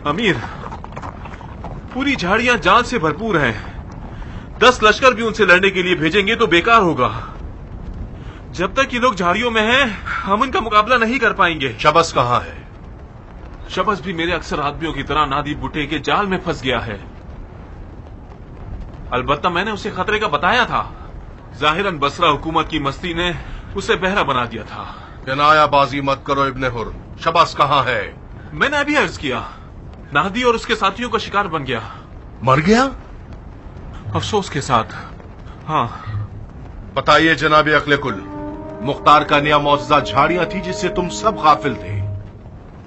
अमीर, पूरी झाड़ियां जान से भरपूर हैं। 10 लश्कर भी उनसे लड़ने के लिए भेजेंगे तो बेकार होगा। जब तक ये लोग झाड़ियों में हैं, हम उनका मुकाबला नहीं कर पाएंगे। शबस कहाँ है? शबस भी मेरे अक्सर आदमियों की तरह नादी बुट्टे के जाल में फंस गया है। अलबत्ता मैंने उसे खतरे का बताया था। जाहिरन बसरा हुकूमत की मस्ती ने उसे बहरा बना दिया था। किनायाबाजी मत करो इब्ने हुर। शबस कहाँ है? मैंने अभी अर्ज किया, नादी और उसके साथियों का शिकार बन गया। मर गया? अफसोस के साथ, हाँ। बताइए जनाब अक्ले कुल, मुख्तार का नया मौजूदा झाड़ियां थी जिससे तुम सब गाफिल थे।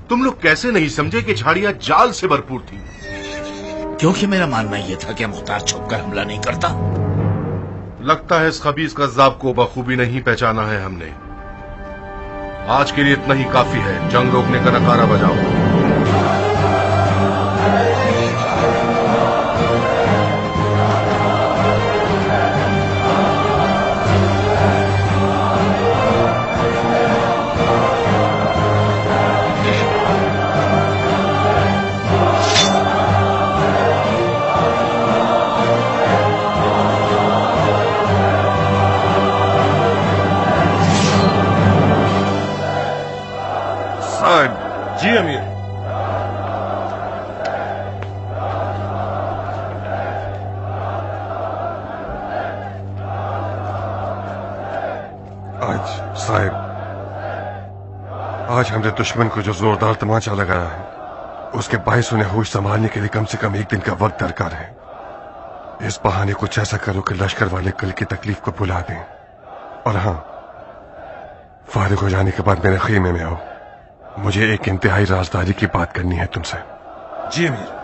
तुम लोग कैसे नहीं समझे कि झाड़ियां जाल से भरपूर थी? क्योंकि मेरा मानना यह था कि मुख्तार छुपकर हमला नहीं करता। लगता है इस खबीस कज़्ज़ाब को बखूबी नहीं पहचाना है हमने। आज के लिए इतना ही काफी है। जंग रोकने का नकारा बजाओ। जी अमीर। आज हमने दुश्मन को जो जोरदार तमाचा लगाया है, उसके बायस उन्हें होश संभालने के लिए कम से कम 1 दिन का वक्त दरकार है। इस बहाने कुछ ऐसा करो कि लश्कर वाले कल की तकलीफ को भुला दें। और हाँ, फारिग हो जाने के बाद मेरे खीमे में आओ। मुझे एक इंतहाई राजदारी की बात करनी है तुमसे। जी अमीर।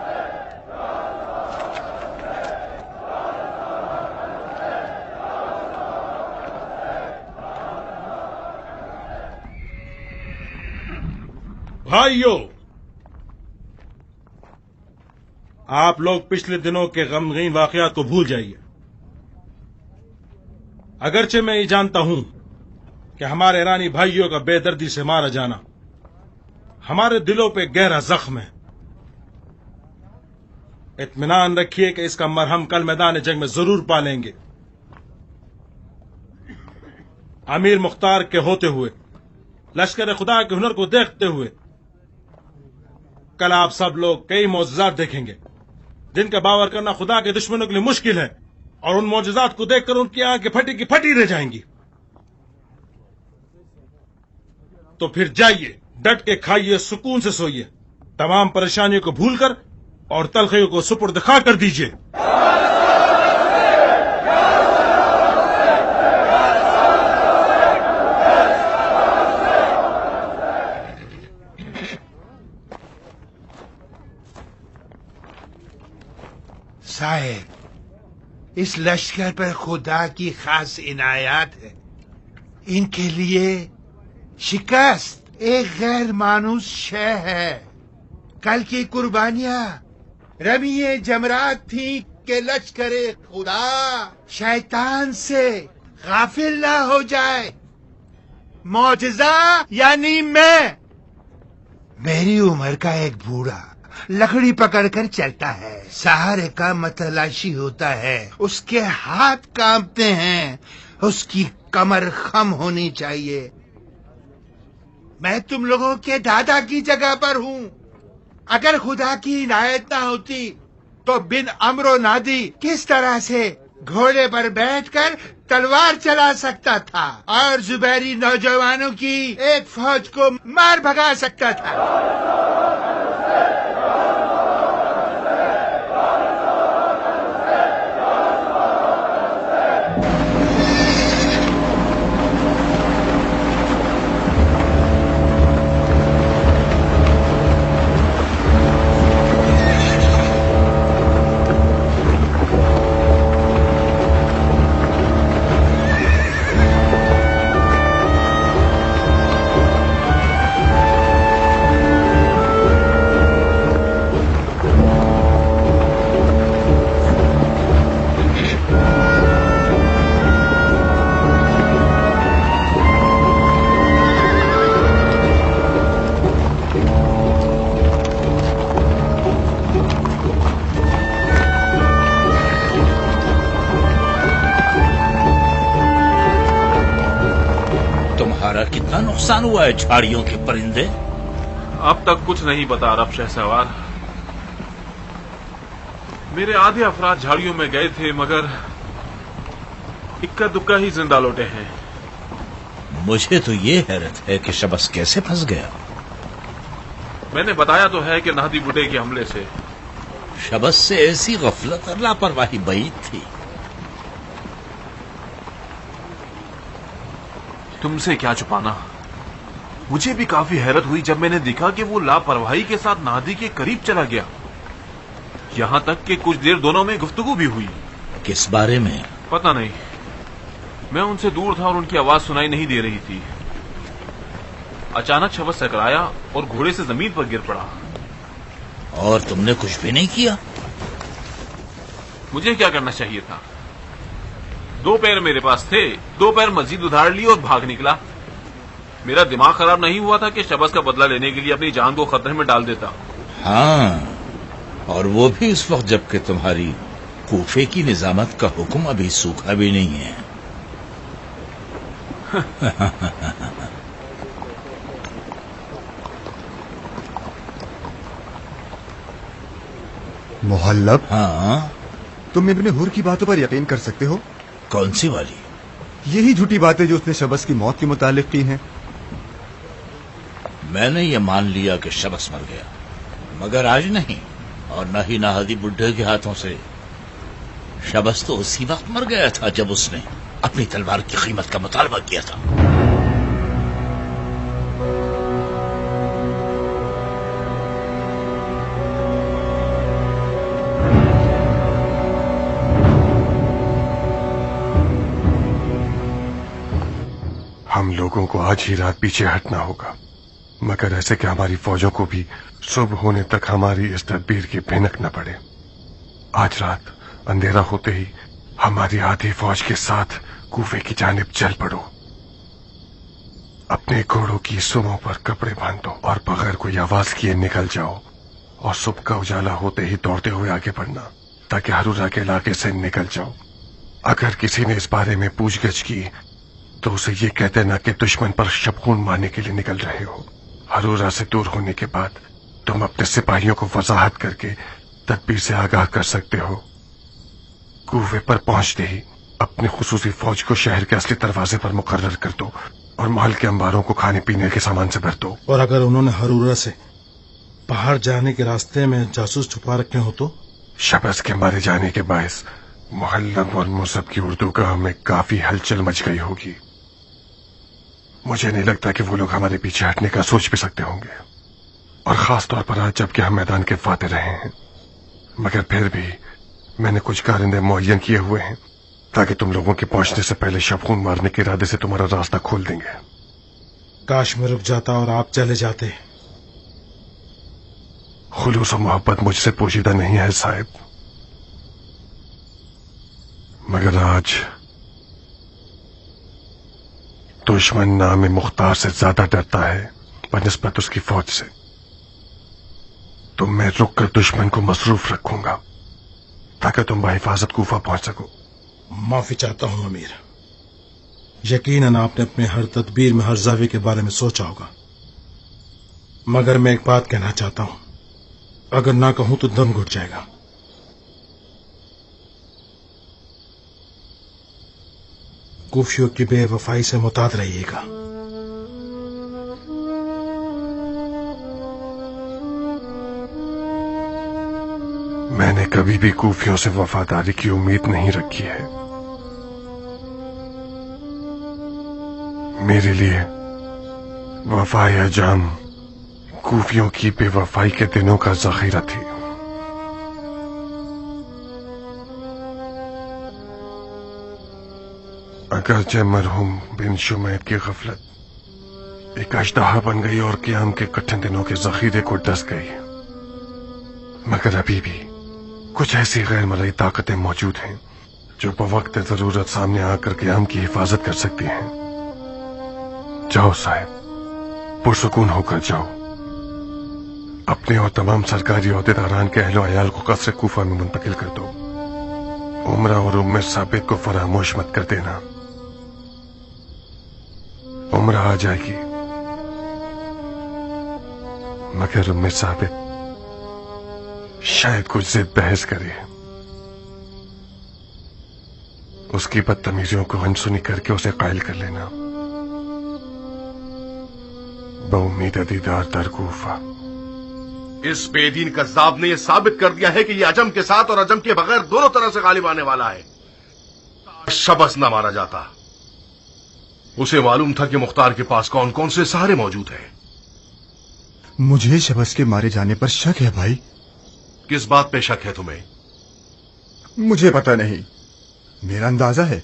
भाइयों, आप लोग पिछले दिनों के गमगीन वाकयात को भूल जाइए। अगरचे मैं ये जानता हूं कि हमारे ईरानी भाइयों का बेदर्दी से मारा जाना हमारे दिलों पे गहरा जख्म है। इत्मीनान रखिए कि इसका मरहम कल मैदान जंग में जरूर पालेंगे। अमीर मुख्तार के होते हुए, लश्कर खुदा के हुनर को देखते हुए, कल आप सब लोग कई मौजूजात देखेंगे जिनका बावर करना खुदा के दुश्मनों के लिए मुश्किल है, और उन मौजूजात को देखकर उनकी आंखें फटी की फटी रह जाएंगी। तो फिर जाइए, डट के खाइए, सुकून से सोइए, तमाम परेशानियों को भूलकर और तलखियों को सुपुर्द खा कर दीजिए। साहिब, इस लश्कर पर खुदा की खास इनायत है। इनके लिए शिकस्त एक गैर मानूस शय है। कल की कुर्बानियां रमीए जमरात थी कि लश्करे खुदा शैतान से गाफिल ना हो जाए। मौजज़ा यानी मैं, मेरी उम्र का एक बूढ़ा लकड़ी पकड़कर चलता है, सहारे का मतलाशी होता है, उसके हाथ कांपते हैं, उसकी कमर खम होनी चाहिए। मैं तुम लोगों के दादा की जगह पर हूँ। अगर खुदा की इनायत ना होती तो बिन अमरो नादी किस तरह से घोड़े पर बैठकर तलवार चला सकता था और जुबैरी नौजवानों की एक फौज को मार भगा सकता था। का नुकसान हुआ है झाड़ियों के परिंदे? अब तक कुछ नहीं पता अरब शहसवार। मेरे आधे अफराद झाड़ियों में गए थे मगर इक्का दुक्का ही जिंदा लौटे हैं। मुझे तो ये हैरत है कि शबस कैसे फंस गया। मैंने बताया तो है कि नाहदी बुड्ढे के हमले से। शबस से ऐसी गफलत और लापरवाही बैद थी। तुमसे क्या छुपाना। मुझे भी काफी हैरत हुई जब मैंने देखा कि वो लापरवाही के साथ नाहदी के करीब चला गया। यहां तक कि कुछ देर दोनों में गुफ्तगू भी हुई। किस बारे में? पता नहीं, मैं उनसे दूर था और उनकी आवाज सुनाई नहीं दे रही थी। अचानक शबस टकराया और घोड़े से जमीन पर गिर पड़ा। और तुमने कुछ भी नहीं किया? मुझे क्या करना चाहिए था? 2 पैर मेरे पास थे, 2 पैर मजीद उधार लिए और भाग निकला। मेरा दिमाग खराब नहीं हुआ था कि शबस का बदला लेने के लिए अपनी जान को खतरे में डाल देता। हाँ, और वो भी उस वक्त जबकि तुम्हारी कूफे की निजामत का हुक्म अभी सूखा भी नहीं है। मोहल्लब, हाँ, तुम इब्ने हुर की बातों पर यकीन कर सकते हो? कौन सी वाली? यही झूठी बातें जो उसने शबस की मौत के मुतालिक की हैं। मैंने ये मान लिया कि शबस मर गया, मगर आज नहीं, और न ही नाहदी बुड्ढे के हाथों से। शबस तो उसी वक्त मर गया था जब उसने अपनी तलवार की कीमत का मुतालबा किया था। हम लोगों को आज ही रात पीछे हटना होगा, मगर ऐसे कि हमारी फौजों को भी सुबह होने तक हमारी इस तदबीर की भनक न पड़े। आज रात अंधेरा होते ही हमारी आधी फौज के साथ कूफे की जानिब चल पड़ो। अपने घोड़ों की सुमों पर कपड़े बांधो और बगैर कोई आवाज किए निकल जाओ, और सुबह का उजाला होते ही दौड़ते हुए आगे बढ़ना ताकि हरूरा के इलाके से निकल जाओ। अगर किसी ने इस बारे में पूछगछ की तो उसे ये कह देना कि दुश्मन पर शबखून मारने के लिए निकल रहे हो। हरूरा से दूर होने के बाद तुम अपने सिपाहियों को वजाहत करके तदबीर से आगाह कर सकते हो। कूफे पर पहुंचते ही अपनी खुसूसी फौज को शहर के असली दरवाजे पर मुकर्रर कर दो और महल के अंबारों को खाने पीने के सामान से भर दो। और अगर उन्होंने हरूरा से पहाड़ जाने के रास्ते में जासूस छुपा रखे हो तो? शबस के मारे जाने के बायस मुहल्लब और मुसब की उर्दू गाह में काफी हलचल मच गई होगी। मुझे नहीं लगता कि वो लोग हमारे पीछे हटने का सोच भी सकते होंगे, और खास तौर पर आज जबकि हम मैदान के फाते रहे हैं। मगर फिर भी मैंने कुछ कारिंदे मुअय्यन किए हुए हैं ताकि तुम लोगों के पहुंचने से पहले शबखून मारने के इरादे से तुम्हारा रास्ता खोल देंगे। काश मैं रुक जाता और आप चले जाते। खुलूस और मोहब्बत मुझसे पोशीदा नहीं है साहिब, मगर आज दुश्मन नाम मुख्तार से ज्यादा डरता है बनिस्बत उसकी फौज से। तो मैं रुक कर दुश्मन को मसरूफ रखूंगा ताकि तुम बहिफाजत कूफा पहुंच सको। माफी चाहता हूं अमीर। यकीनन आपने अपने हर तदबीर में हर जावे के बारे में सोचा होगा, मगर मैं एक बात कहना चाहता हूं, अगर ना कहूं तो दम घुट जाएगा। कूफियों की बेवफाई से मुताद रहिएगा। मैंने कभी भी कूफियों से वफादारी की उम्मीद नहीं रखी है। मेरे लिए वफाए जाम कूफियों की बेवफाई के दिनों का जखीरा थी। अगरचे मरहूम बिन शुमैद की गफलत एक अजदहा बन गई और क़याम के कठिन दिनों के जखीरे को डस गई, मगर अभी भी कुछ ऐसी गैर मरई ताकतें मौजूद हैं जो बवक्त जरूरत सामने आकर क़याम की हिफाजत कर सकती हैं। जाओ साहिब, पुरसुकून होकर जाओ। अपने और तमाम सरकारी ओहदेदारान के अहलो अयाल को कसर कूफा में मुंतकिल कर दो। उमरा और उम्मे साबित को फरामोश मत कर देना। उम्र आ जाएगी मगर उम्मे साबित शायद कुछ जिद बहस करे, उसकी बदतमीजियों को अनसुनी करके उसे कायल कर लेना। बउम्मीद दीदार दर कूफा। इस बेदीन कज़्ज़ाब ने यह साबित कर दिया है कि यह अजम के साथ और अजम के बगैर दोनों तरह से गालिब आने वाला है। शबस न मारा जाता। उसे मालूम था कि मुख्तार के पास कौन कौन से सहारे मौजूद हैं। मुझे शबस के मारे जाने पर शक है भाई। किस बात पे शक है तुम्हें? मुझे पता नहीं, मेरा अंदाजा है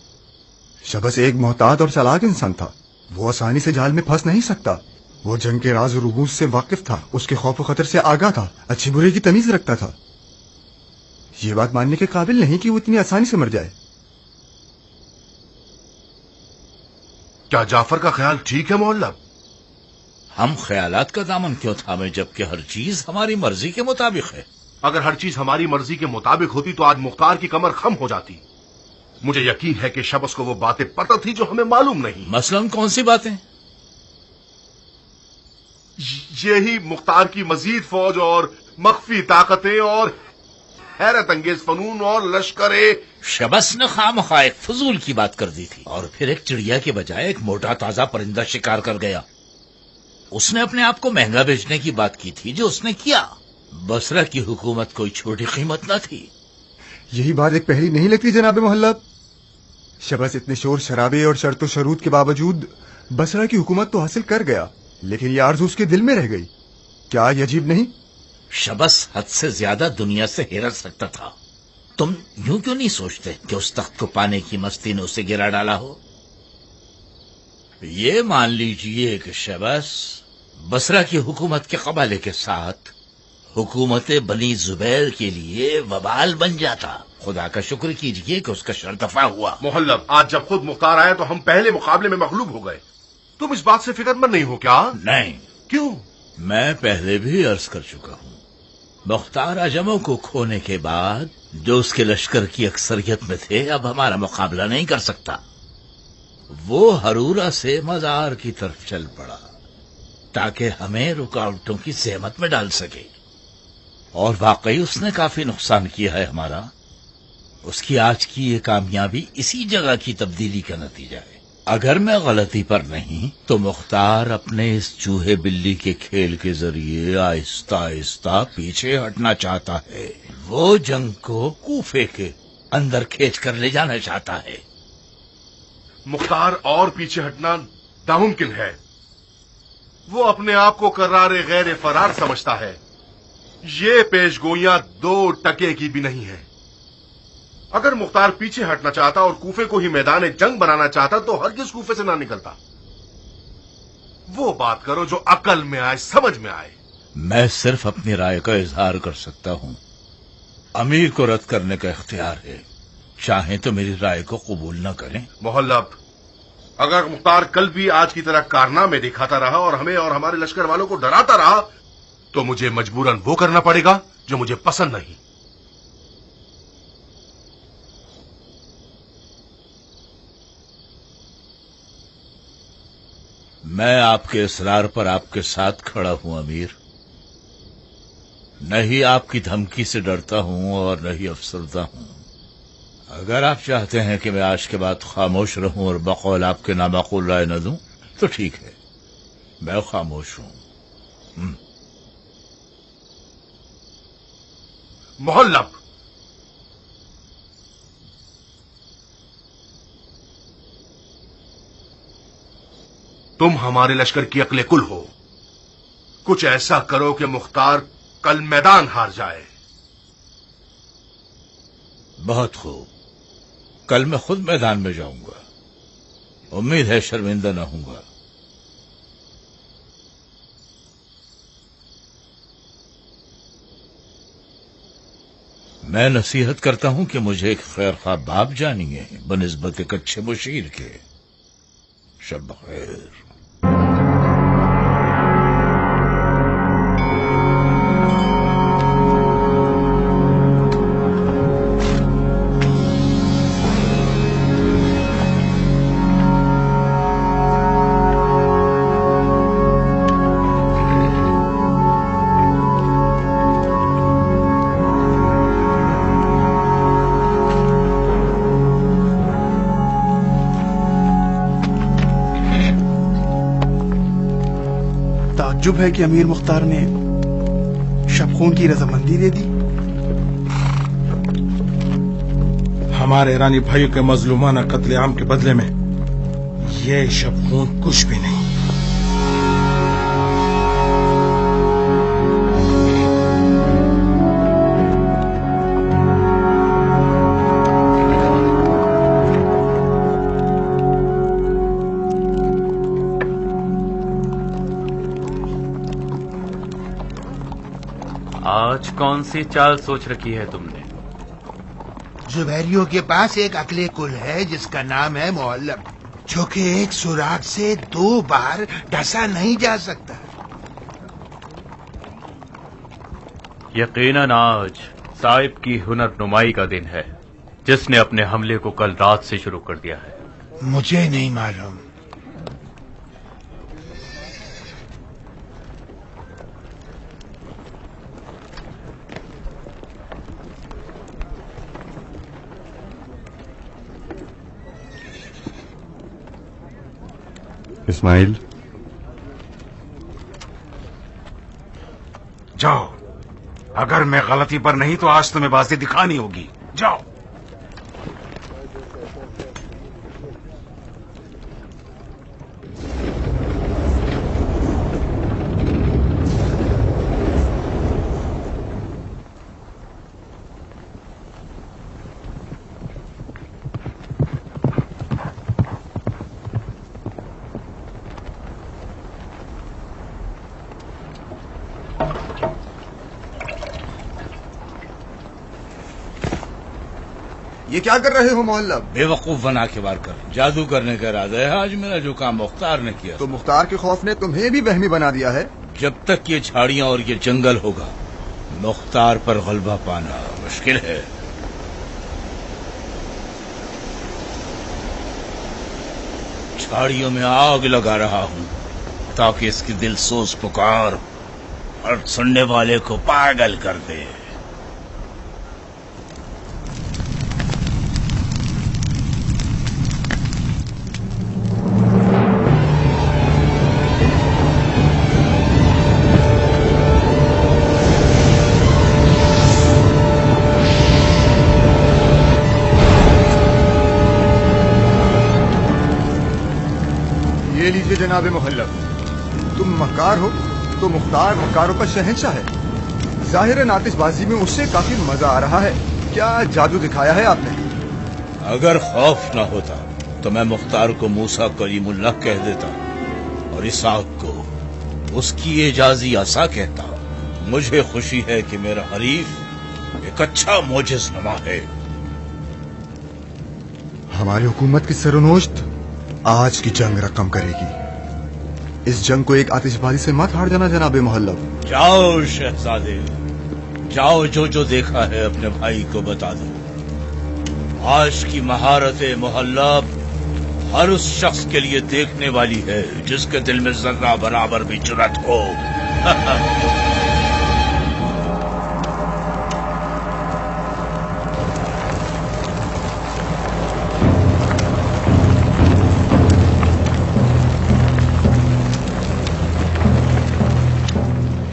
शबस एक मोहतात और चालाक इंसान था। वो आसानी से जाल में फंस नहीं सकता। वो जंग के राज और रूबूस से वाकिफ था, उसके खौफ खतर से आगाह था, अच्छी बुरे की तमीज रखता था। ये बात मानने के काबिल नहीं कि वो इतनी आसानी से मर जाए। क्या जाफर का ख्याल ठीक है मोहल्ला? हम ख्यालात का दामन क्यों थामे जबकि हर चीज हमारी मर्जी के मुताबिक है। अगर हर चीज हमारी मर्जी के मुताबिक होती तो आज मुख्तार की कमर खम हो जाती। मुझे यकीन है कि शबस को वो बातें पता थी जो हमें मालूम नहीं। मसलन कौन सी बातें? यही मुख्तार की मजीद फौज और मख्फी ताकतें और हैरत अंगेज फनून और लश्करे। शबस ने खामखा एक फजूल की बात कर दी थी और फिर एक चिड़िया के बजाय एक मोटा ताजा परिंदा शिकार कर गया। उसने अपने आप को महंगा बेचने की बात की थी जो उसने किया। बसरा की हुकूमत कोई छोटी कीमत न थी। यही बात एक पहली नहीं लगती जनाब मोहल्ला। शबस इतने शोर शराबे और शर्त शरूत के बावजूद बसरा की हुकूमत तो हासिल कर गया, लेकिन ये आरज़ू उसके दिल में रह गई। क्या ये अजीब नहीं? शबस हद से ज्यादा दुनिया से हिरस रखता था। तुम यूं क्यों नहीं सोचते कि उस तख्त को पाने की मस्ती ने उसे गिरा डाला हो? ये मान लीजिए कि शबस बसरा की हुकूमत के कबाले के साथ हुकूमत बनी जुबैर के लिए वबाल बन जाता। खुदा का शुक्र कीजिए कि उसका शर्तफा हुआ। मोहल्लब, आज जब खुद मुख्तार आया तो हम पहले मुकाबले में मगलूब हो गए। तुम इस बात से फिक्रमंद नहीं हो क्या? नहीं। क्यों? मैं पहले भी अर्ज कर चुका हूं, मुख्तार अजमों को खोने के बाद जो उसके लश्कर की अक्सरियत में थे अब हमारा मुकाबला नहीं कर सकता। वो हरूरा से मजार की तरफ चल पड़ा ताकि हमें रुकावटों की सहमत में डाल सके, और वाकई उसने काफी नुकसान किया है हमारा। उसकी आज की ये कामयाबी इसी जगह की तब्दीली का नतीजा है। अगर मैं गलती पर नहीं तो मुख्तार अपने इस चूहे बिल्ली के खेल के जरिए आहिस्ता आहिस्ता पीछे हटना चाहता है। वो जंग को कूफे के अंदर खींच कर ले जाना चाहता है। मुख्तार और पीछे हटना नामुमकिन है। वो अपने आप को कर्रारे गैर फरार समझता है। ये पेशगोइयां 2 टके की भी नहीं है। अगर मुख्तार पीछे हटना चाहता और कूफे को ही मैदान जंग बनाना चाहता तो हरगिज कूफे से ना निकलता। वो बात करो जो अकल में आए, समझ में आए। मैं सिर्फ अपनी राय का इजहार कर सकता हूं। अमीर को रद्द करने का इख्तियार है, चाहे तो मेरी राय को कबूल न करें। मोहल्लब, अगर मुख्तार कल भी आज की तरह कारनामे दिखाता रहा और हमें और हमारे लश्कर वालों को डराता रहा तो मुझे मजबूरन वो करना पड़ेगा जो मुझे पसंद नहीं। मैं आपके इसरार पर आपके साथ खड़ा हूं अमीर। नहीं आपकी धमकी से डरता हूं और नहीं अफसरदा हूं। अगर आप चाहते हैं कि मैं आज के बाद खामोश रहूं और बकौल आपके नामाकुल राय न दूं तो ठीक है, मैं खामोश हूं। मोहल्लब, तुम हमारे लश्कर की अक्ले कुल हो। कुछ ऐसा करो कि मुख्तार कल मैदान हार जाए। बहुत खूब, कल मैं खुद मैदान में जाऊंगा। उम्मीद है शर्मिंदा न होऊंगा। मैं नसीहत करता हूं कि मुझे एक खैर ख्वाह बाप जानिए बनिस्बत एक अच्छे मुशीर के। शब खैर। ताज्जुब है कि अमीर मुख्तार ने शबखून की रजामंदी दे दी। हमारे ईरानी भाइयों के मजलूमाना कत्लेआम के बदले में ये शबखून कुछ भी नहीं। आज कौन सी चाल सोच रखी है तुमने? जुबैरियों के पास एक अकले कुल है जिसका नाम है मुअल्लम, जो कि एक सुराग से 2 बार डसा नहीं जा सकता। यकीनन आज साहिब की हुनर नुमाई का दिन है, जिसने अपने हमले को कल रात से शुरू कर दिया है। मुझे नहीं मालूम। इस्माइल, जाओ। अगर मैं गलती पर नहीं तो आज तुम्हें बाजी दिखानी होगी। जाओ। ये क्या कर रहे हो मोहल्लब? बेवकूफ बना के वार कर, जादू करने का इरादा है। आज मेरा जो काम मुख्तार ने किया, तो मुख्तार के खौफ ने तुम्हें भी वहमी बना दिया है। जब तक ये झाड़ियां और ये जंगल होगा, मुख्तार पर गलबा पाना मुश्किल है। झाड़ियों में आग लगा रहा हूं ताकि इसकी दिल सोच पुकार और सुनने वाले को पागल कर दे। ये लीजिए जनाब मुहल्लब, तुम मक्कार हो तो मुख्तार मक्कारों का शहंशाह है। जाहिर है आतिशबाजी में उससे काफी मजा आ रहा है। क्या जादू दिखाया है आपने? अगर खौफ न होता तो मैं मुख्तार को मूसा कलीमुल्लाह कह देता और इसहाक को उसकी एजाजी असा कहता। मुझे खुशी है कि मेरा हरीफ एक अच्छा मोजिज़नुमा है। हमारी हुकूमत की सरनोश्त आज की जंग रकम करेगी। इस जंग को एक आतिशबाजी से मत हार जाना जनाब मुहल्लब। जाओ शहजादे, जाओ, जो जो देखा है अपने भाई को बता दो। आज की महारत मुहल्लब हर उस शख्स के लिए देखने वाली है जिसके दिल में जर्रा बराबर भी जुर्रत हो।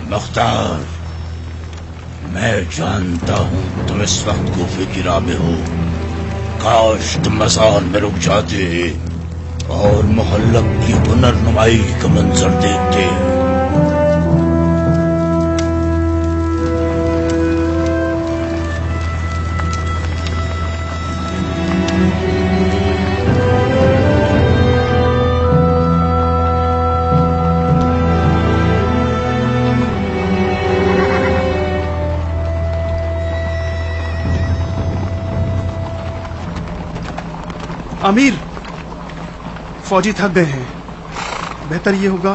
मुख्तार, मैं जानता हूं तुम इस वक्त कूफे की राह में हो। काश तुम मज़ार में रुक जाते और मुहल्लब की हुनर नुमाई का मंजर देखते। अमीर, फौजी थक गए हैं। बेहतर ये होगा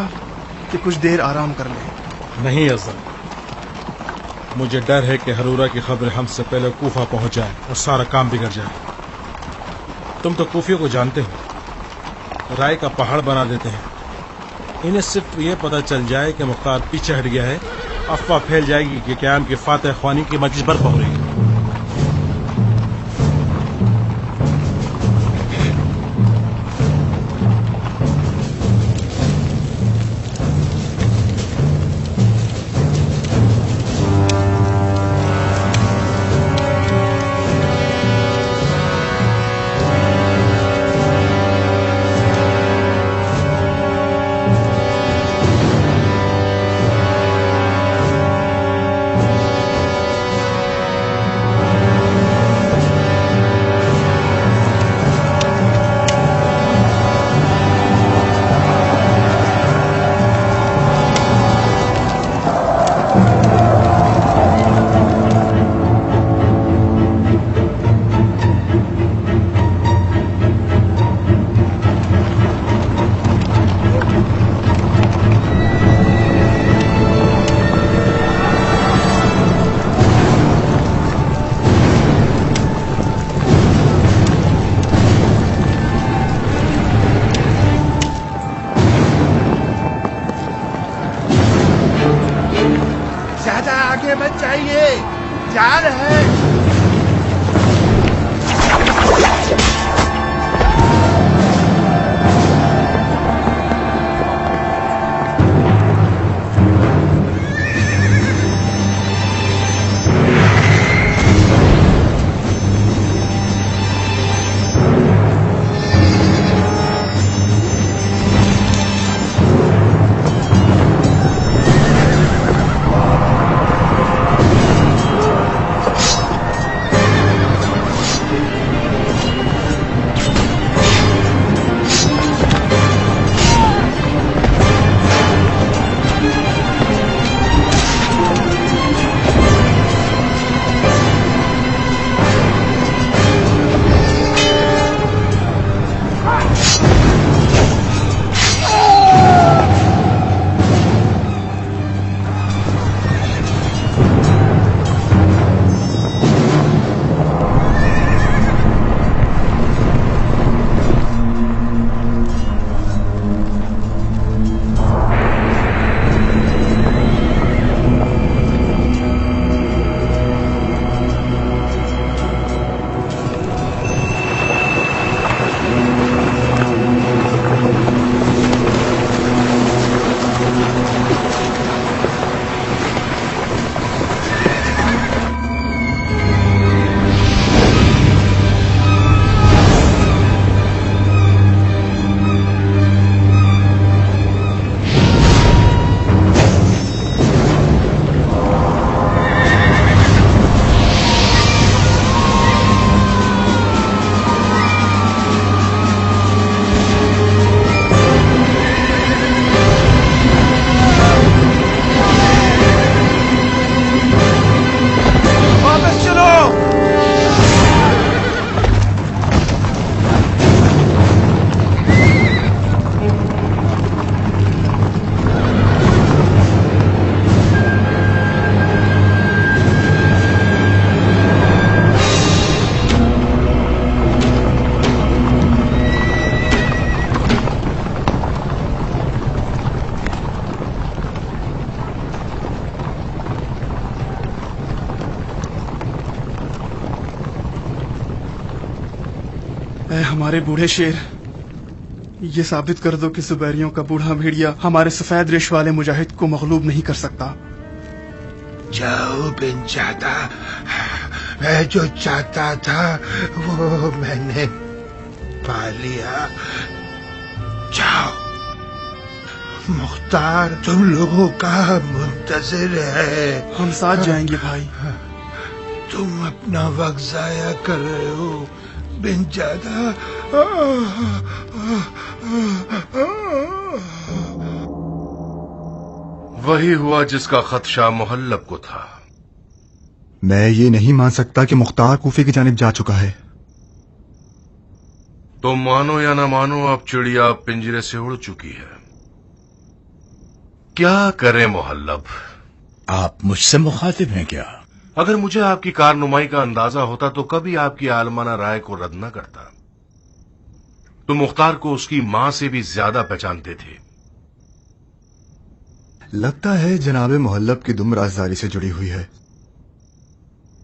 कि कुछ देर आराम कर लें। नहीं अज़ल, मुझे डर है कि हरूरा की खबर हमसे पहले कूफा पहुंच जाए और सारा काम बिगड़ जाए। तुम तो कूफियों को जानते हो, राय का पहाड़ बना देते हैं। इन्हें सिर्फ ये पता चल जाए कि मुख्तार पीछे हट गया है, अफवाह फैल जाएगी कि क़याम की फातह ख्वानी की मजलिस बर्पा हो रही है। جا رہے ہیں۔ اے ہمارے بوڑھے شیر، یہ ثابت کر دو کہ زبیریوں کا بوڑھا بھیڑیا ہمارے سفید ریش والے مجاہد کو مغلوب نہیں کر سکتا۔ جاؤ بن جاتا، میں جو چاہتا تھا وہ میں نے پا لیا۔ جاؤ، مختار تم لوگوں کا منتظر ہے۔ ہم ساتھ جائیں گے بھائی۔ تم اپنا وقت ضائع کر رہے ہو بن جاتا۔ وہی ہوا جس کا خدشہ محلب کو تھا۔ میں یہ نہیں مان سکتا کہ مختار کوفے کی جانب جا چکا ہے۔ تم مانو یا نہ مانو، اب چڑیا پنجرے سے اڑ چکی ہے۔ کیا کریں محلب؟ آپ مجھ سے مخاطب ہیں کیا؟ اگر مجھے آپ کی کارنمائی کا اندازہ ہوتا تو کبھی آپ کی عالمانہ رائے کو رد نہ کرتا۔ تم مختار کو اس کی ماں سے بھی زیادہ پہچانتے تھے۔ لگتا ہے جناب محلب کی دم رازداری سے جڑی ہوئی ہے۔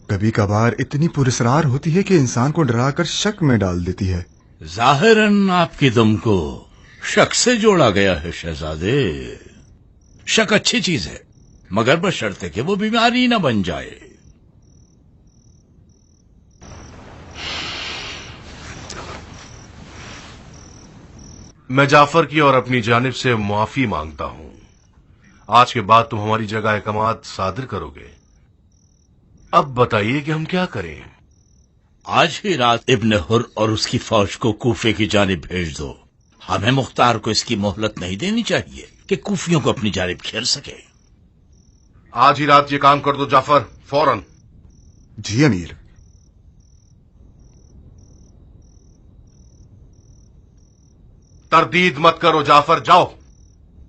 کبھی کبھار اتنی پراسرار ہوتی ہے کہ انسان کو ڈرا کر شک میں ڈال دیتی ہے۔ ظاہراً آپ کی دم کو شک سے جوڑا گیا ہے شہزادے۔ شک اچھی چیز ہے، مگر بشرطے کہ وہ بیماری نہ بن جائے۔ میں جعفر کی اور اپنی جانب سے معافی مانگتا ہوں۔ آج کے بعد تم ہماری جگہ احکامات صادر کرو گے۔ اب بتائیے کہ ہم کیا کریں؟ آج ہی رات ابن حر اور اس کی فوج کو کوفے کی جانب بھیج دو۔ ہمیں مختار کو اس کی مہلت نہیں دینی چاہیے کہ کوفیوں کو اپنی جانب گھیر سکے۔ آج ہی رات یہ کام کر دو جعفر، فوراً۔ جی امیر۔ تردید مت کرو جعفر، جاؤ۔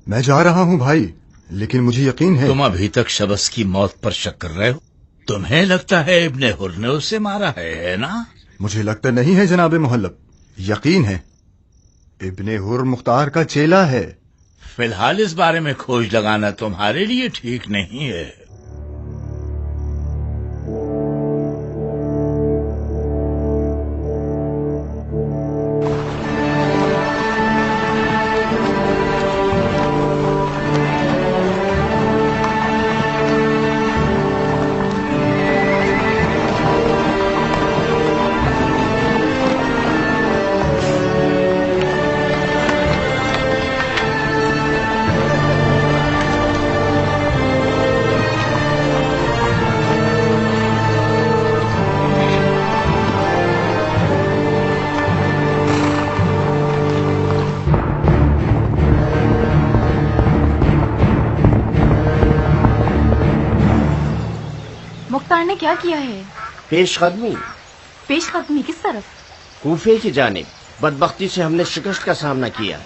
میں جا رہا ہوں بھائی، لیکن مجھے یقین ہے۔ تم ابھی تک شبس کی موت پر شک کر رہے ہو؟ تمہیں لگتا ہے ابن حر نے اسے مارا ہے نا؟ مجھے لگتا نہیں ہے جناب محلب، یقین ہے ابن حر مختار کا چیلا ہے۔ فی الحال اس بارے میں کھوج لگانا تمہارے لیے ٹھیک نہیں ہے۔ کیا کیا ہے؟ پیش قدمی. پیش قدمی کس طرف؟ کوفے کی جانب. بدبختی سے ہم نے شکست کا سامنا کیا.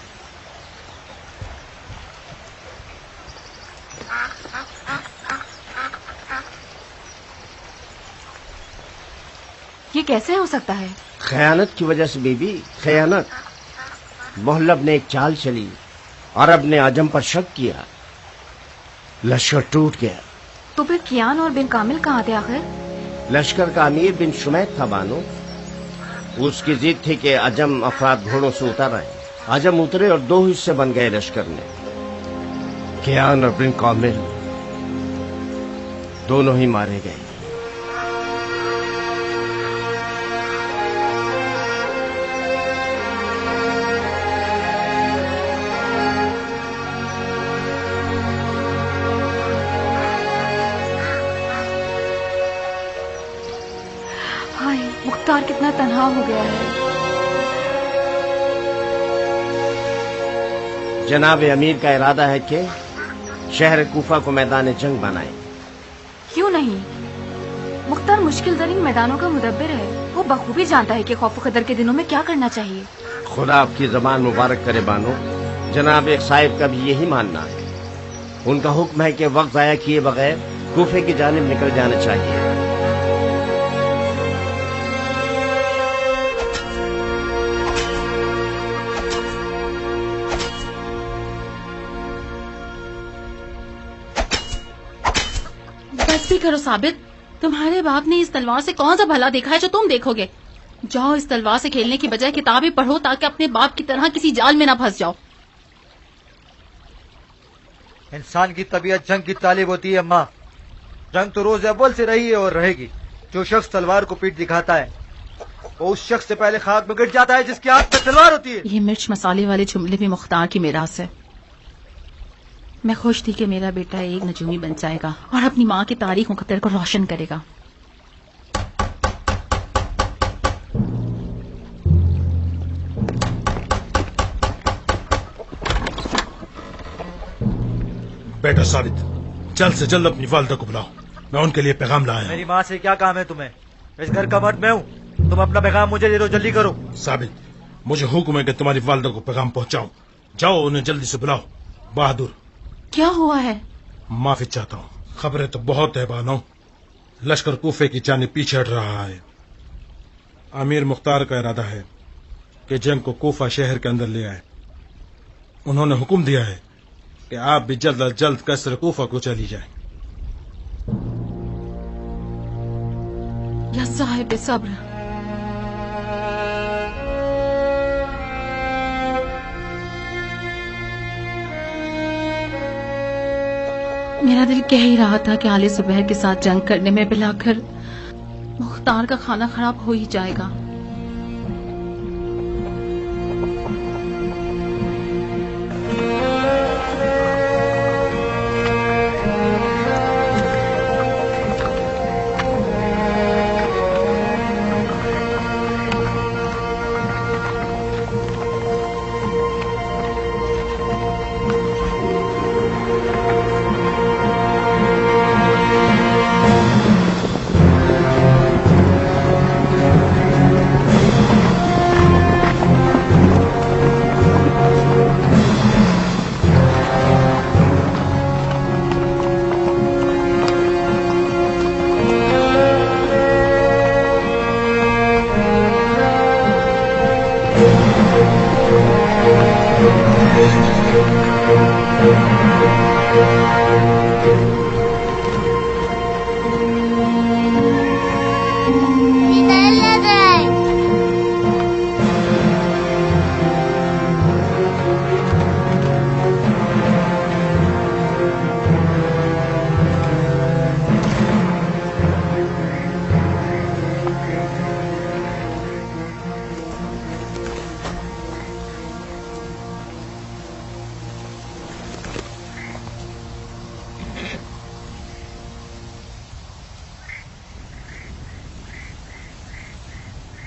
یہ کیسے ہو سکتا ہے؟ خیانت کی وجہ سے بی بی، خیانت. محلب نے ایک چال چلی. عرب نے عجم پر شک کیا. لشکر ٹوٹ گیا. تو پھر کیان اور بن کامل کہاں تھے آخر؟ لشکر کا امیر بن شمیت تھا بانو. اس کی ضد تھی کہ عجم افراد گھوڑوں سے اتر آئے. عجم اترے اور 2 حصے بن گئے لشکر میں. کیان اور بن کامل دونوں ہی مارے گئے. مختار کتنا تنہا ہو گیا ہے. جناب امیر کا ارادہ ہے کہ شہر کوفہ کو میدان جنگ بنائے. کیوں نہیں؟ مختار مشکل ترین میدانوں کا مدبر ہے. وہ بخوبی جانتا ہے کہ خوف و خطر کے دنوں میں کیا کرنا چاہیے. خدا آپ کی زبان مبارک کرے بانو. جناب ایک صاحب کا بھی یہی ماننا ہے. ان کا حکم ہے کہ وقت ضائع کیے بغیر کوفے کی جانب نکل جانا چاہیے. کرو ثابت، تمہارے باپ نے اس تلوار سے کون سا بھلا دیکھا ہے جو تم دیکھو گے؟ جاؤ اس تلوار سے کھیلنے کی بجائے کتابیں پڑھو تاکہ اپنے باپ کی طرح کسی جال میں نہ پھنس جاؤ. انسان کی طبیعت جنگ کی طالب ہوتی ہے اماں. جنگ تو روز اول سے رہی ہے اور رہے گی. جو شخص تلوار کو پیٹ دکھاتا ہے وہ اس شخص سے پہلے خاک میں گٹ جاتا ہے جس کے ہاتھ میں تلوار ہوتی ہے. یہ مرچ مسالے والے جملے بھی مختار کی میراث ہے. میں خوش تھی کہ میرا بیٹا ایک نجومی بن جائے گا اور اپنی ماں کی تاریخ مقدر کو روشن کرے گا. بیٹا ثابت، جلد سے جلد اپنی والدہ کو بلاؤ. میں ان کے لیے پیغام لایا ہوں. میری ماں سے کیا کام ہے تمہیں؟ اس گھر کا مرد میں ہوں. تم اپنا پیغام مجھے دے دو، جلدی کرو. ثابت، مجھے حکم ہے کہ تمہاری والدہ کو پیغام پہنچاؤ. جاؤ انہیں جلدی سے بلاؤ. بہادر، کیا ہوا ہے؟ معافی چاہتا ہوں. خبریں تو بہت ہے بانو. لشکر کوفے کی جانب پیچھے ہٹ رہا ہے. امیر مختار کا ارادہ ہے کہ جنگ کو کوفہ شہر کے اندر لے آئے. انہوں نے حکم دیا ہے کہ آپ بھی جلد از جلد قصر کوفہ کو چلی جائیں. یا صاحب صبر. میرا دل کہہ ہی رہا تھا کہ آل زبیر کے ساتھ جنگ کرنے میں بلا کر مختار کا کھانا خراب ہو ہی جائے گا.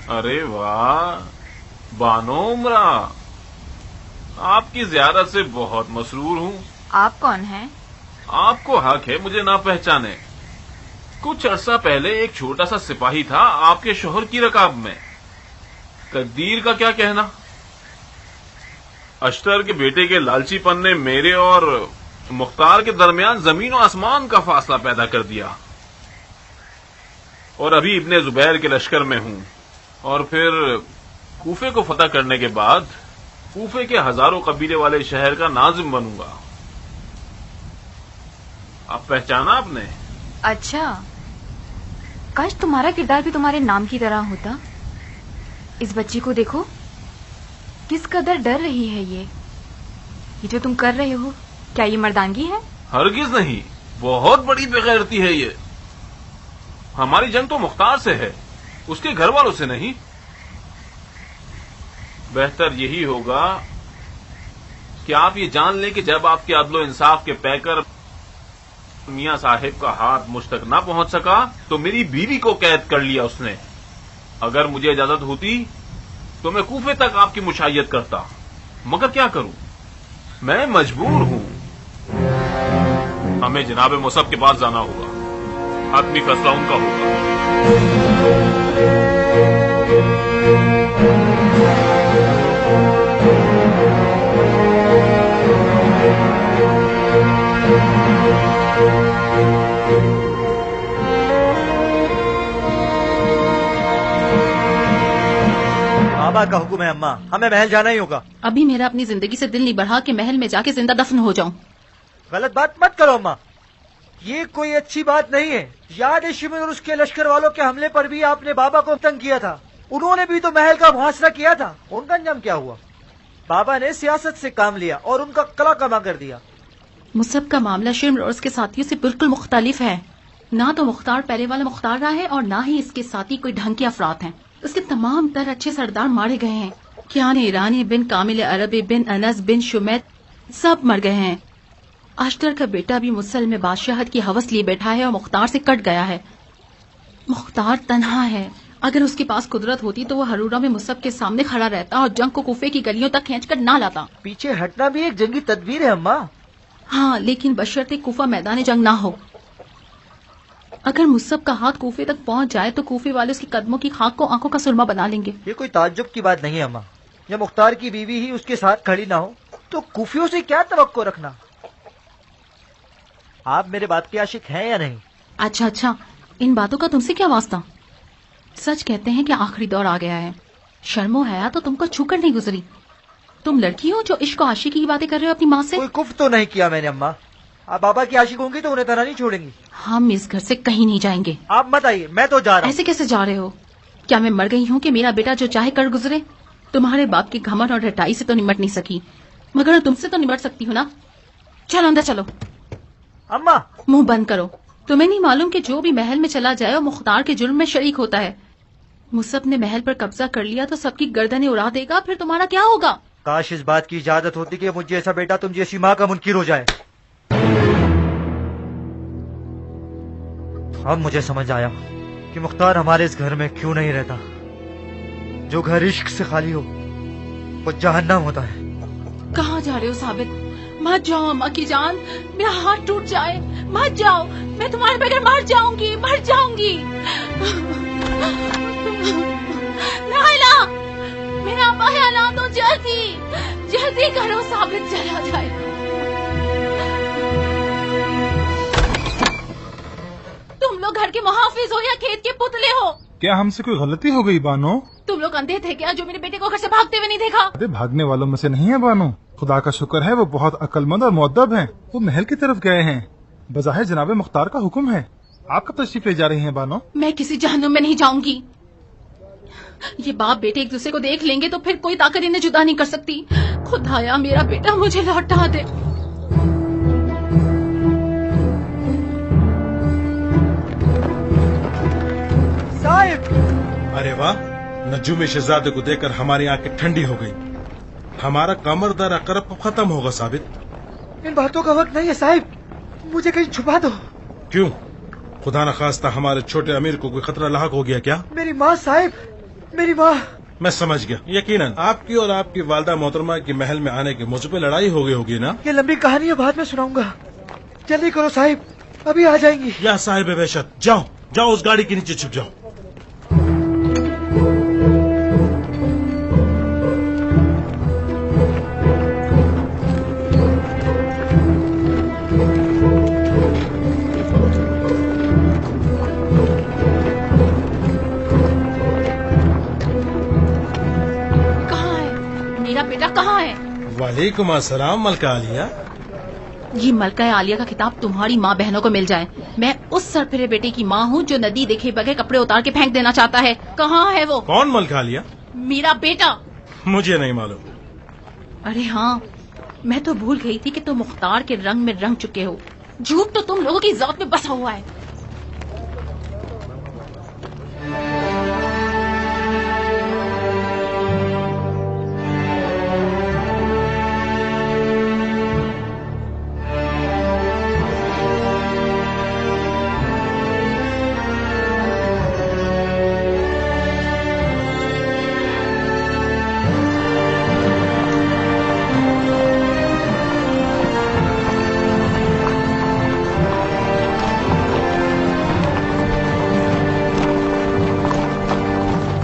ارے واہ بانو عمرہ، آپ کی زیارت سے بہت مسرور ہوں. آپ کون ہیں؟ آپ کو حق ہے مجھے نہ پہچانے. कुछ अरसा पहले एक छोटा सा सिपाही था आपके शोहर की रकाब में। तकदीर का क्या कहना। अश्तर के बेटे के लालचीपन ने मेरे और मुख्तार के दरमियान जमीन और आसमान का फासला पैदा कर दिया। और अभी इब्ने जुबैर के लश्कर में हूं और फिर कूफे को फतह करने के बाद कूफे के हजारों कबीले वाले शहर का नाजिम बनूंगा। आप पहचाना आपने? अच्छा, काश तुम्हारा किरदार भी तुम्हारे नाम की तरह होता। इस बच्ची को देखो, किस कदर डर रही है। ये जो तुम कर रहे हो, क्या ये मर्दानगी है? हरगिज नहीं, बहुत बड़ी बेगैरती है ये। हमारी जंग तो मुख्तार से है, उसके घर वालों से नहीं। बेहतर यही होगा कि आप ये जान लें कि जब आपके अदलो इंसाफ के पैकर मियां साहिब का हाथ मुझ तक ना पहुंच सका तो मेरी बीवी को कैद कर लिया उसने। अगर मुझे इजाजत होती तो मैं कूफे तक आपकी मुशायत करता, मगर क्या करूं, मैं मजबूर हूं। हमें जनाब मुसब के पास जाना होगा, आदमी फैसला उनका होगा। बाबा का हुक्म है अम्मा, हमें महल जाना ही होगा। अभी मेरा अपनी जिंदगी से दिल नहीं बढ़ा कि महल में जाके जिंदा दफन हो जाऊं। गलत बात मत करो अम्मा, ये कोई अच्छी बात नहीं है। याद है शिमिर और उसके लश्कर वालों के हमले पर भी आपने बाबा को तंग किया था। उन्होंने भी तो महल का मुहासरा किया था। उनका अंजाम क्या हुआ? बाबा ने सियासत से काम लिया और उनका कला कमा कर दिया। मुसब का मामला शिमर और उसके साथियों से बिल्कुल मुख्तलिफ है। ना तो मुख्तार पहले वाला मुख्तार रहा है और ना ही इसके साथी कोई ढंग के अफराद हैं। उसके तमाम तर अच्छे सरदार मारे गए हैं। कियान ईरानी बिन कामिल अरबी बिन अनस बिन शुमैत सब मर गए हैं। अश्तर का बेटा भी मुसल में बादशाहत की हवस लिए बैठा है और मुख्तार से कट गया है। मुख्तार तन्हा है। अगर उसके पास कुदरत होती तो वो हरूरा में मुसब के सामने खड़ा रहता और जंग को कूफे की गलियों तक खींचकर ना लाता। पीछे हटना भी एक जंगी तदबीर है अम्मा। हाँ, लेकिन बशर्ते कूफा मैदान जंग ना हो। अगर मुसब का हाथ कूफे तक पहुंच जाए तो कूफे वाले उसके कदमों की खाक को आंखों का सुरमा बना लेंगे। ये कोई ताज्जुब की बात नहीं है अम्मा। जब मुख्तार की बीवी ही उसके साथ खड़ी ना हो तो कूफियों से क्या तवक्को रखना। आप मेरे बात के आशिक हैं या नहीं? अच्छा, इन बातों का तुमसे क्या वास्ता? सच कहते हैं कि आखिरी दौर आ गया है। शर्मो हया तो तुमको छूकर नहीं गुजरी। तुम लड़की हो जो इश्क और आशिकी की बातें कर रहे हो अपनी माँ से। कोई कुफ्र तो नहीं किया मैंने अम्मा। आप बाबा की आशिक होंगी तो उन्हें तना नहीं छोड़ेंगी। हम इस घर से कहीं नहीं जाएंगे। आप मत आइए, मैं तो जा रहा हूँ। ऐसे कैसे जा रहे हो? क्या मैं मर गई हूँ कि मेरा बेटा जो चाहे कर गुजरे? तुम्हारे बाप की घमंड और हटाई से तो निमट नहीं सकी, मगर तुमसे तो निमट सकती हूँ ना। चलो अंदर चलो। अम्मा मुंह बंद करो। तुम्हें नहीं मालूम कि जो भी महल में चला जाए वो मुख्तार के जुर्म में शरीक होता है। मुसब ने महल पर कब्जा कर लिया तो सबकी गर्दनें उड़ा देगा, फिर तुम्हारा क्या होगा? काश इस बात की इजाजत होती कि मुझे ऐसा बेटा तुम जैसी माँ का मुनकिर हो जाए। अब मुझे समझ आया कि मुख्तार हमारे इस घर में क्यों नहीं रहता। जो घर इश्क से खाली हो वो जहन्नम होता है। कहाँ जा रहे हो साबित? मत जाओ अम्मा की जान, मेरा हाथ टूट जाए। मत जाओ, मैं तुम्हारे बगैर मर जाऊंगी। नाइला, मेरा बहन आ तो जल्दी करो, साबित चला जाए। तुम लोग घर के मुहाफिज हो या खेत के पुतले हो? क्या हमसे कोई गलती हो गई बानो? तुम लोग अंधे थे क्या जो मेरे बेटे को घर से भागते हुए नहीं देखा? अरे भागने वालों में से नहीं है बानो। खुदा का शुक्र है वो बहुत अक्लमंद और मुअद्दब हैं। वो महल की तरफ गए हैं। बज़ाहिर जनाब मुख्तार का हुक्म है। आप कब तशरीफ ले जा रही हैं बानो? मैं किसी जहन्नुम में नहीं जाऊंगी। ये बाप बेटे एक दूसरे को देख लेंगे तो फिर कोई ताकत इन्हें जुदा नहीं कर सकती। खुदाया मेरा बेटा मुझे लौटा दे। साहिब। अरे वाह, नजूमी शहजादे को देखकर हमारी आंखें ठंडी हो गई। हमारा कमर दर अकरब खत्म होगा साबित। इन बातों का वक्त नहीं है साहिब, मुझे कहीं छुपा दो। क्यों? खुदा न खास्ता हमारे छोटे अमीर को कोई खतरा लाहक हो गया क्या? मेरी माँ साहिब, मेरी माँ। मैं समझ गया। यकीनन आपकी और आपकी वालदा मोहतरमा की महल में आने के मौजू पे लड़ाई हो गई होगी ना? ये लंबी कहानी है, बाद में सुनाऊंगा। जल्दी करो साहिब, अभी आ जाएंगी। या साहिब बेशत, जाओ जाओ उस गाड़ी के नीचे छुप जाओ। कहाँ है? वालेकुम अस्सलाम मलका आलिया। ये मलका आलिया का खिताब तुम्हारी माँ बहनों को मिल जाए। मैं उस सरफिरे बेटे की माँ हूँ जो नदी देखे बगैर कपड़े उतार के फेंक देना चाहता है। कहाँ है वो? कौन मलका आलिया? मेरा बेटा। मुझे नहीं मालूम। अरे हाँ, मैं तो भूल गई थी कि तुम मुख्तार के रंग में रंग चुके हो। झूठ तो तुम लोगों की जात में बसा हुआ है।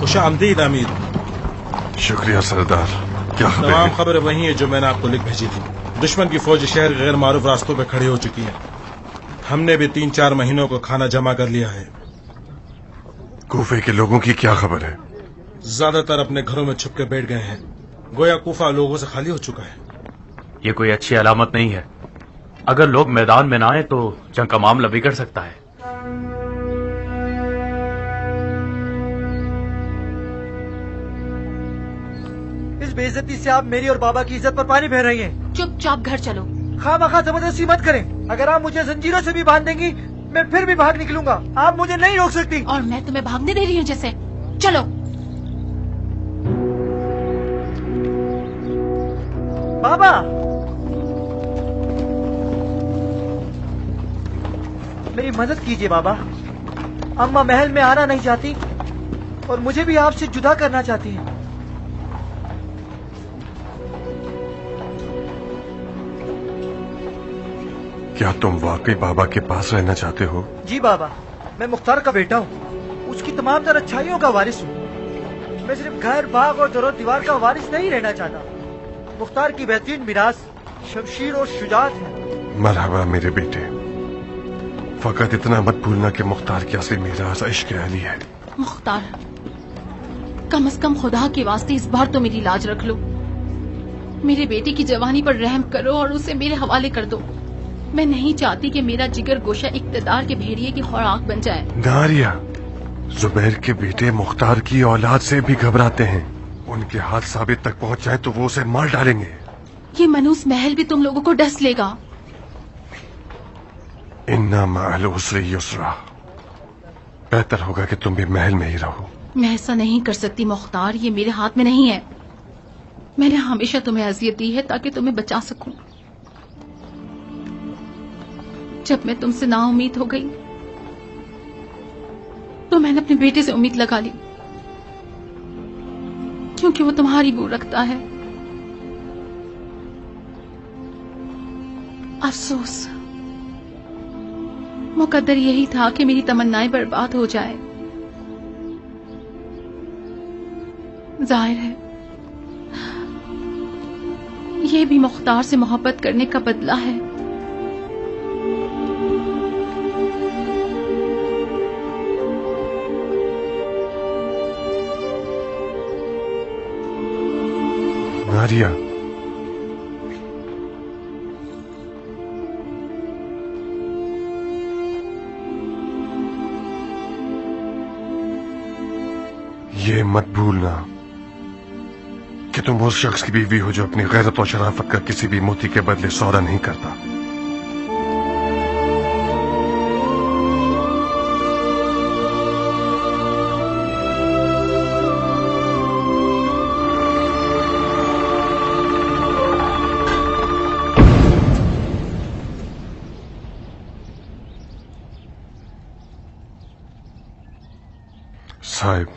खुशामदीद अमीर। शुक्रिया सरदार। क्या खबर तमाम है? खबरें वही है जो मैंने आपको लिख भेजी थी। दुश्मन की फौज शहर गैर मारूफ रास्तों पे खड़ी हो चुकी है। हमने भी 3-4 महीनों को खाना जमा कर लिया है। कूफे के लोगों की क्या खबर है? ज्यादातर अपने घरों में छुप के बैठ गए हैं। गोया कूफा लोगों से खाली हो चुका है। ये कोई अच्छी अलामत नहीं है। अगर लोग मैदान में ना आए तो जंग का मामला बिगड़ सकता है। इस बेइज्जती से आप मेरी और बाबा की इज्जत पर पानी फेर रही हैं। चुपचाप घर चलो। खामखा जबरदस्ती मत करें। अगर आप मुझे जंजीरों से भी बांध देंगी, मैं फिर भी भाग निकलूंगा। आप मुझे नहीं रोक सकती। और मैं तुम्हें भागने दे रही हूँ जैसे। चलो। बाबा, मेरी मदद कीजिए बाबा। अम्मा महल में आना नहीं चाहती और मुझे भी आपसे जुदा करना चाहती हैं। क्या तुम वाकई बाबा के पास रहना चाहते हो? जी बाबा, मैं मुख्तार का बेटा हूँ। उसकी तमाम तर अच्छाइयों का वारिस हूँ। मैं सिर्फ घर, बाग और दरो दीवार का वारिस नहीं रहना चाहता। मुख्तार की बेहतरीन मिरास शमशीर और शुजात है। मरहबा मेरे बेटे। फकत इतना मत भूलना कि मुख्तार की असली मिरास इश्क अली है। मुख्तार, कम से कम खुदा के वास्ते इस बार तो मेरी लाज रख लो। मेरे बेटे की जवानी पर रहम करो और उसे मेरे हवाले कर दो। मैं नहीं चाहती कि मेरा जिगर गोशा इक्तदार के भेड़िए की खुराक बन जाए। नारिया, जुबैर के बेटे मुख्तार की औलाद से भी घबराते हैं। उनके हाथ साबित तक पहुंच जाए तो वो उसे मार डालेंगे। ये मनूस महल भी तुम लोगों को डस लेगा। इन्ना मअल उसरी युसरा। बेहतर होगा कि तुम भी महल में ही रहो। मैं ऐसा नहीं कर सकती मुख्तार, ये मेरे हाथ में नहीं है। मैंने हमेशा तुम्हें अजियत दी है ताकि तुम्हें बचा सकूं। जब मैं तुमसे ना उम्मीद हो गई तो मैंने अपने बेटे से उम्मीद लगा ली, क्योंकि वो तुम्हारी बू रखता है। अफसोस, मुकद्दर यही था कि मेरी तमन्नाएं बर्बाद हो जाए। जाहिर है ये भी मुख्तार से मोहब्बत करने का बदला है। नारिया, ये मत भूलना कि तुम उस शख्स की बीवी हो जो अपनी गैरत और शराफत का किसी भी मोती के बदले सौदा नहीं करता। साहिब,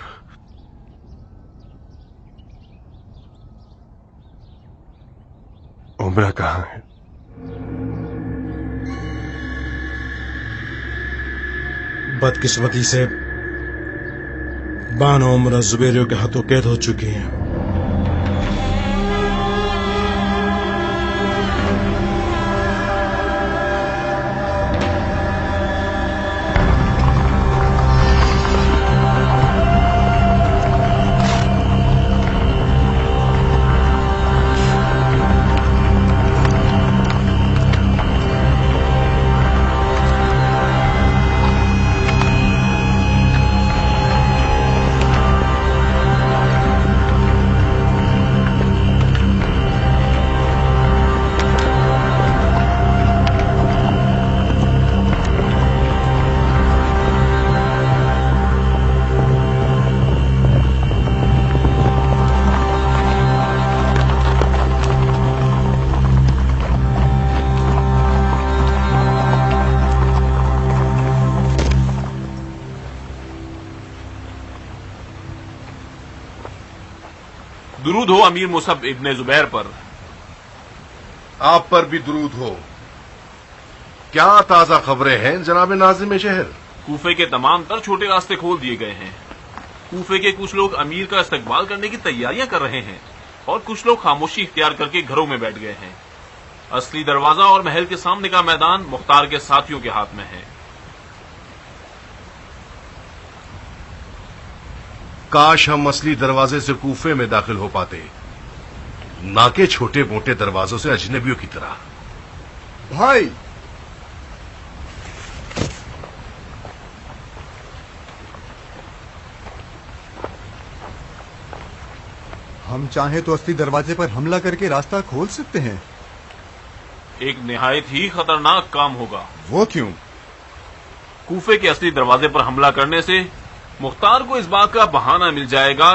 उम्रा कहाँ है? بدقسمتی سے بانو عمرہ زبیریوں کے ہاتھوں قید ہو چکی ہیں. درود ہو امیر مصعب ابن زبیر پر. آپ پر بھی درود ہو. کیا تازہ خبریں ہیں جناب ناظم شہر؟ کوفے کے تمام تر چھوٹے راستے کھول دیے گئے ہیں. کوفے کے کچھ لوگ امیر کا استقبال کرنے کی تیاریاں کر رہے ہیں اور کچھ لوگ خاموشی اختیار کر کے گھروں میں بیٹھ گئے ہیں. اصلی دروازہ اور محل کے سامنے کا میدان مختار کے ساتھیوں کے ہاتھ میں ہے. کاش ہم اصلی دروازے سے کوفے میں داخل ہو پاتے، نہ کہ چھوٹے موٹے دروازوں سے اجنبیوں کی طرح. بھائی ہم چاہیں تو اصلی دروازے پر حملہ کر کے راستہ کھول سکتے ہیں. ایک نہایت ہی خطرناک کام ہوگا. وہ کیوں؟ کوفے کے اصلی دروازے پر حملہ کرنے سے مختار کو اس بات کا بہانہ مل جائے گا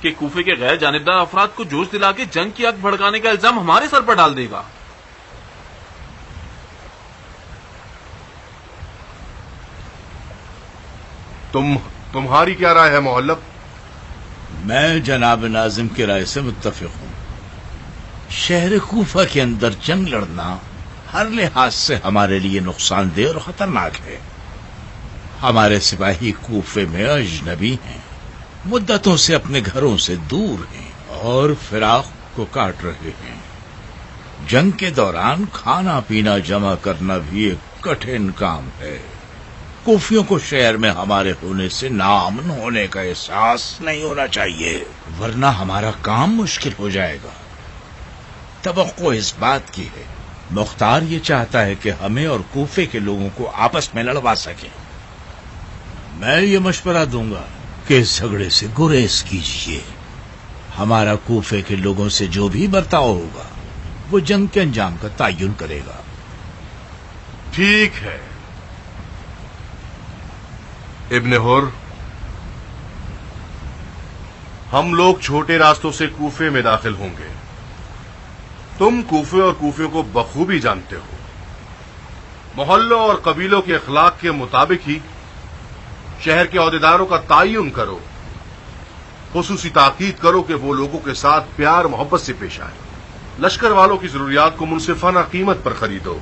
کہ کوفے کے غیر جانبدار افراد کو جوش دلا کے جنگ کی آگ بھڑکانے کا الزام ہمارے سر پر ڈال دے گا. تمہاری کیا رائے ہے محلب؟ میں جناب ناظم کی رائے سے متفق ہوں. شہر کوفہ کے اندر جنگ لڑنا ہر لحاظ سے ہمارے لیے نقصان دہ اور خطرناک ہے. ہمارے سپاہی کوفے میں اجنبی ہیں، مدتوں سے اپنے گھروں سے دور ہیں اور فراق کو کاٹ رہے ہیں. جنگ کے دوران کھانا پینا جمع کرنا بھی ایک کٹھن کام ہے. کوفیوں کو شہر میں ہمارے ہونے سے ناامن ہونے کا احساس نہیں ہونا چاہیے، ورنہ ہمارا کام مشکل ہو جائے گا. توقع اس بات کی ہے، مختار یہ چاہتا ہے کہ ہمیں اور کوفے کے لوگوں کو آپس میں لڑوا سکیں. میں یہ مشورہ دوں گا کہ اس جھگڑے سے گریز کیجیے. ہمارا کوفے کے لوگوں سے جو بھی برتاؤ ہوگا وہ جنگ کے انجام کا تعین کرے گا. ٹھیک ہے ابن حر، ہم لوگ چھوٹے راستوں سے کوفے میں داخل ہوں گے. تم کوفے اور کوفیوں کو بخوبی جانتے ہو. محلوں اور قبیلوں کے اخلاق کے مطابق ہی شہر کے عہدیداروں کا تعین کرو. خصوصی تاکید کرو کہ وہ لوگوں کے ساتھ پیار محبت سے پیش آئے. لشکر والوں کی ضروریات کو منصفانہ قیمت پر خریدو.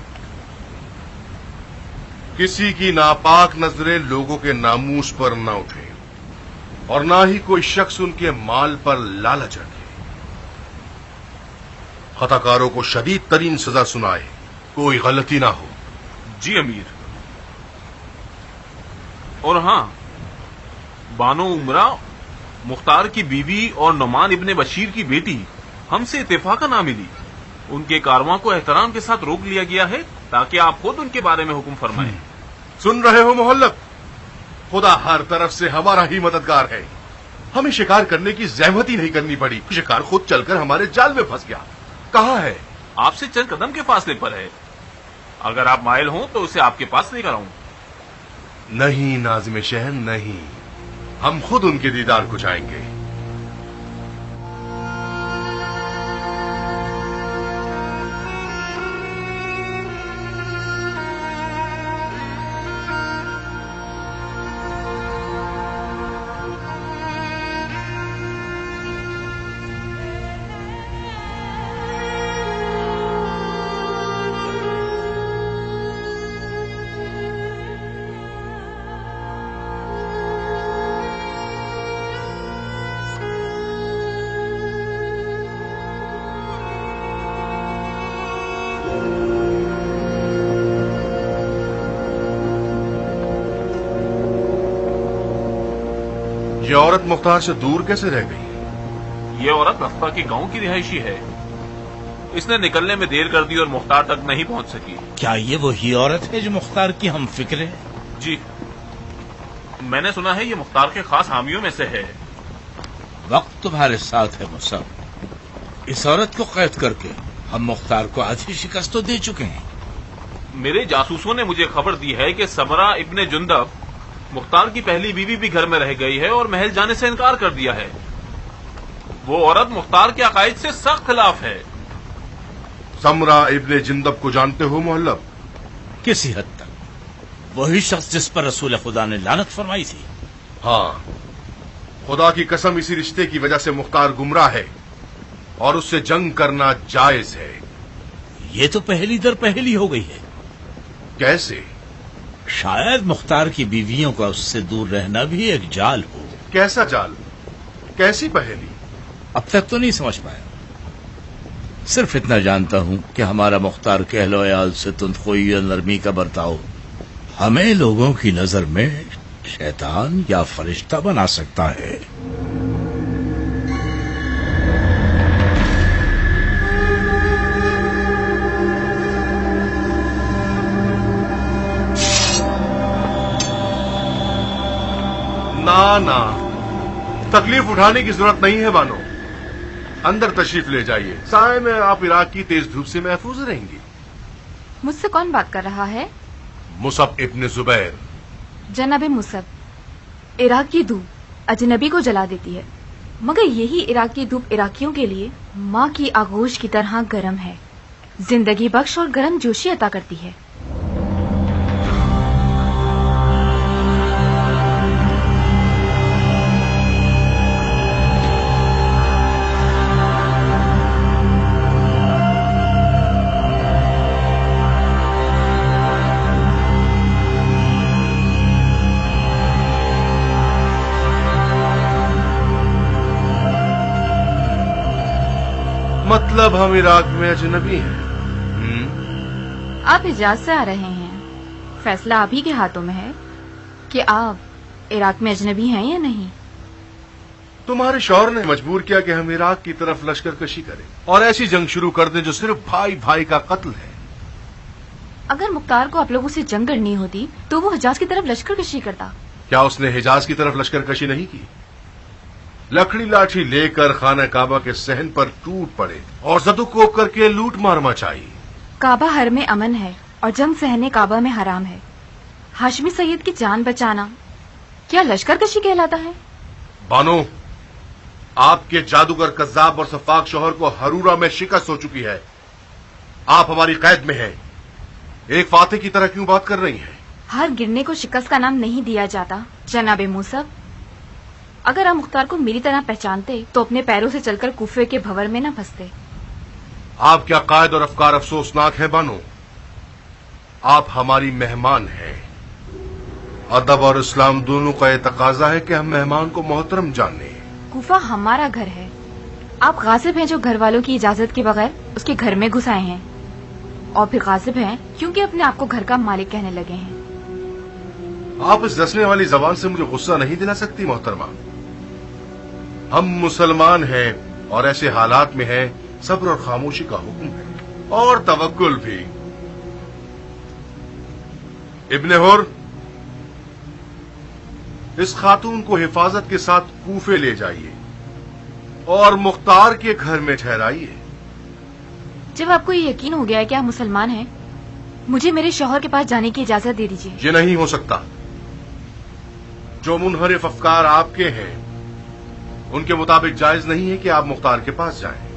کسی کی ناپاک نظریں لوگوں کے ناموس پر نہ اٹھے اور نہ ہی کوئی شخص ان کے مال پر لالچ رکھے. خطا کاروں کو شدید ترین سزا سنائے، کوئی غلطی نہ ہو. جی امیر. اور ہاں، بانو عمرہ مختار کی بیوی اور نعمان ابن بشیر کی بیٹی ہم سے اتفاقا نہ ملی. ان کے کارواں کو احترام کے ساتھ روک لیا گیا ہے تاکہ آپ خود ان کے بارے میں حکم فرمائیں. سن رہے ہو محلب؟ خدا ہر طرف سے ہمارا ہی مددگار ہے. ہمیں شکار کرنے کی زحمت ہی نہیں کرنی پڑی. شکار خود چل کر ہمارے جال میں پھنس گیا. کہاں ہے؟ آپ سے چند قدم کے فاصلے پر ہے. اگر آپ مائل ہوں تو اسے آپ کے پاس لے کر آؤں. نہیں ناظم شہر نہیں، ہم خود ان کے دیدار کو جائیں گے. ये औरत मुख्तार से दूर कैसे रह गई? ये औरत रफ्ता के गांव की रिहायशी है। इसने निकलने में देर कर दी और मुख्तार तक नहीं पहुंच सकी। क्या ये वही औरत है जो मुख्तार की हम फिक्र है? जी, मैंने सुना है ये मुख्तार के खास हामियों में से है। वक्त तुम्हारे साथ है मुसब। इस औरत को कैद करके हम मुख्तार को आधी शिकस्त तो दे चुके हैं। मेरे जासूसों ने मुझे खबर दी है कि समरा इब्ने जुंदब, मुख्तार की पहली बीवी, भी घर में रह गई है और महल जाने से इनकार कर दिया है। वो औरत मुख्तार के अकायद से सख्त खिलाफ है। समरा इब्ने जिंदब को जानते हो मुहल्लब? किसी हद तक। वही शख्स जिस पर रसूल खुदा ने लानत फरमाई थी। हाँ, खुदा की कसम इसी रिश्ते की वजह से मुख्तार गुमराह है और उससे जंग करना जायज है। ये तो पहली दर पहली हो गई है। कैसे? शायद मुख्तार की बीवियों का उससे दूर रहना भी एक जाल हो। कैसा जाल? कैसी पहेली? अब तक तो नहीं समझ पाया। सिर्फ इतना जानता हूं कि हमारा मुख्तार कहलोयाल से तुंदखोई और नरमी का बर्ताव हमें लोगों की नजर में शैतान या फरिश्ता बना सकता है। ना ना, तकलीफ उठाने की जरूरत नहीं है बानो। अंदर तशरीफ ले जाइए। साए में आप इराक की तेज धूप से महफूज रहेंगी। मुझसे कौन बात कर रहा है? मुसब इब्ने जुबैर। जनाब मुसब, इराक की धूप अजनबी को जला देती है, मगर यही इराक की धूप इराकियों के लिए माँ की आगोश की तरह गर्म है, जिंदगी बख्श और गर्म जोशी अता करती है। मतलब हम इराक में अजनबी हैं? आप हिजाज से आ रहे हैं। फैसला आप ही के हाथों में है कि आप इराक में अजनबी हैं या नहीं। तुम्हारे शौहर ने मजबूर किया कि हम इराक की तरफ लश्कर कशी करें और ऐसी जंग शुरू कर दें जो सिर्फ भाई भाई का कत्ल है। अगर मुख्तार को आप लोगों से जंग करनी होती तो वो हिजाज की तरफ लश्कर कशी करता। क्या उसने हिजाज की तरफ लश्कर कशी नहीं की? लकड़ी लाठी लेकर खाना काबा के सहन पर टूट पड़े और जदुकोप करके लूट मार मचाई। काबा हर में अमन है और जंग सहने काबा में हराम है। हाशमी सैयद की जान बचाना क्या लश्कर कशी कहलाता है? बानो, आपके जादूगर कज्जाब और सफाक शौहर को हरूरा में शिकस्त हो चुकी है। आप हमारी कैद में हैं। एक फाते की तरह क्यों बात कर रही हैं? हार गिरने को शिकस्त का नाम नहीं दिया जाता जनाबे मुसब। अगर आप मुख्तार को मेरी तरह पहचानते तो अपने पैरों से चलकर कूफे के भंवर में न फंसते। आपके अकायद और अफकार अफसोसनाक है बानो। आप हमारी मेहमान हैं। अदब और इस्लाम दोनों का यह तकाजा है कि हम मेहमान को मोहतरम जाने। कूफा हमारा घर है। आप गासिब हैं जो घर वालों की इजाजत के बगैर उसके घर में घुस आए हैं, और फिर गासिब हैं क्योंकि अपने आप को घर का मालिक कहने लगे हैं। आप इस दसने वाली जबान से मुझे गुस्सा नहीं दिला सकती मोहतरमा। हम मुसलमान हैं और ऐसे हालात में हैं सब्र और खामोशी का हुक्म है और तवक्कुल भी। इब्ने हुर, इस खातून को हिफाजत के साथ कूफे ले जाइए और मुख्तार के घर में ठहराइए। जब आपको ये यकीन हो गया है कि आप मुसलमान हैं, मुझे मेरे शौहर के पास जाने की इजाजत दे दीजिए। ये नहीं हो सकता। जो मुनहरिफ अफकार आपके हैं उनके मुताबिक जायज नहीं है कि आप मुख्तार के पास जाएं।